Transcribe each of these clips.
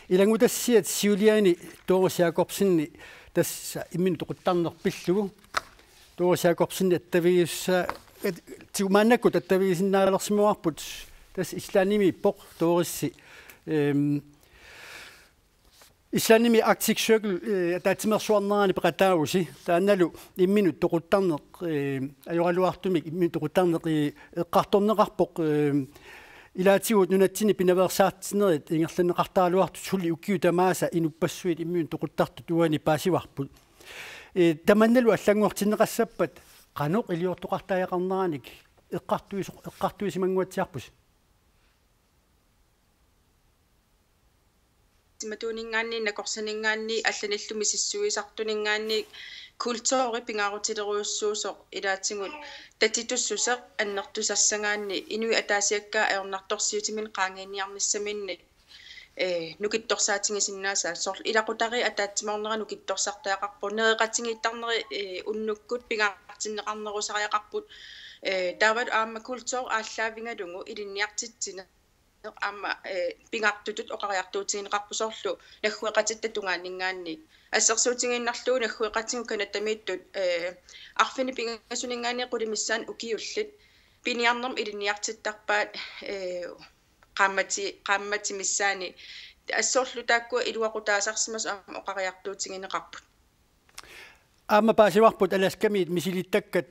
Ilangutassiat siuliani toorsiakorpsinni tassa immin toquttarnerpillugu toorsiakorpsinni attaviussa tiumaannakku tattaviisinnaalersimiuarput tas islaanimi poq toorissi islaanimi Arctic Circle taatimersuarnerani peqatausi taannalu imminut toquttarneq ajoraluartumik immin toquttarneq eqqartorneqarpoq ilaatigut nunatsini pinaversaartinerit ingerlaneqartaaluartut sulli ukkiu tamaasa inupassuit immiun toquttartut tuani paasivarput tamannalu аллангуартинеқассаппат qanuq iliortoqartaajaqarneranik eqqartuisimanguatsiarpus timatuuningaanni nakorsaningaanni алланиллуми сиссуисартунингаанни kultuuri pingaarutileruussuusoq ilaatingut tatitussусеq аннертусассагаанни инуи атаасиаккаа аернарторсиутимин qaangiinniarnissaminni nukittorsaatigisinnaasa sorl ilaqutari ataatsimornera nukittorsartaaqarpu neeqatigiittarneri unnukgut pingaartinneqarnerusariaqarput taavat aamma kultuur ааллаавингалугу илинниартитсина аама пингаартутут оқариартуутигинеқарпусорлу наггуеқатиттатунгааннингаанни ассерсуутигиннарлуу наггуеқатигу канатамииттут арфини пингасунингаани қулимиссаан укиуллит пиниарнерм илинниартиттарпаат qaamati missaani assorlu taakkua iluaqutaasarsimas aama oqariartuutигинеқарпут аама паасиварпут аласкамиит мисилиттаккат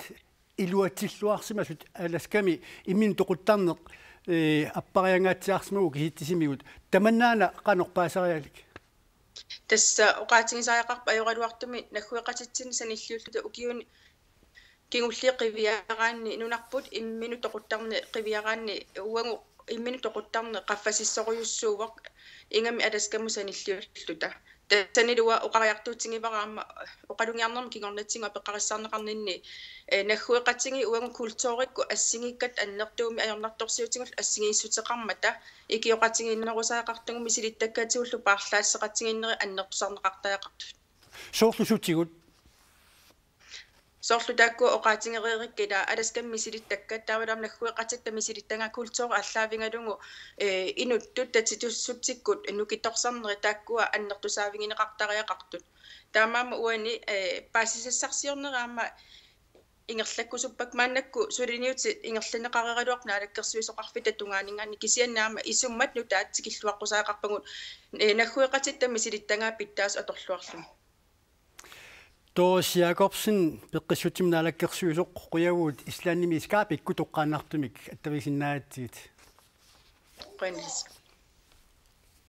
илуатсиллуарсимасут аласками иммин тоқуттарнеқ аппариангаатсиарсимагу киситтисимигут таманнаана қанорпаасариалик тасса оqaатигисариақарпа ajorалуартуми наггуеқатитсини саниллиуллута укиуни кингулли қивиараанни нунарпут иммину тоқуттарни қивиараанни уангу иммину тоқуттарни qaffasissoruйuссуувақ ингами аласкаму саниллиуллута тассанилуа оқариартуутигивараама оқалунгиарнерми кигорнатсига пеққариссаарнеқарнинни наггуеқатиги уангу культуурикку ассигиккат аннертууми аёрнарторсиутигул ассигииссутеқармата икиоқатигиннерусаақартугу мисилиттаккаатигуллу paarlaassaqatiginneri аннертусарнеқартаяқартут соорлусутигут sorlu taakku oqaatigereerikkila alaskam misilittakkat taavalam naggueqatitta misilittanga kultuur allaavingalungu inuttut tatitussuttikkut nukittorsarneri taakkua annertusaavingineqartariaqartut taamaama uani paasisassarsiorneraama ingerlakkusuppak maannakku suliniuti ingerlaneqareraluarna alakkersuisoqarfita tungaaningaanni kisiannaama isummat nutaatikilluaqqusaaqarpagut naggueqatitta misilittanga pittaas atorluarlum toosiakorpsin peqqissutiminaалаккерсуисоқ quyaguut islaannimi iskaapikku toqqaannartumik attavisinnaatsiit qannis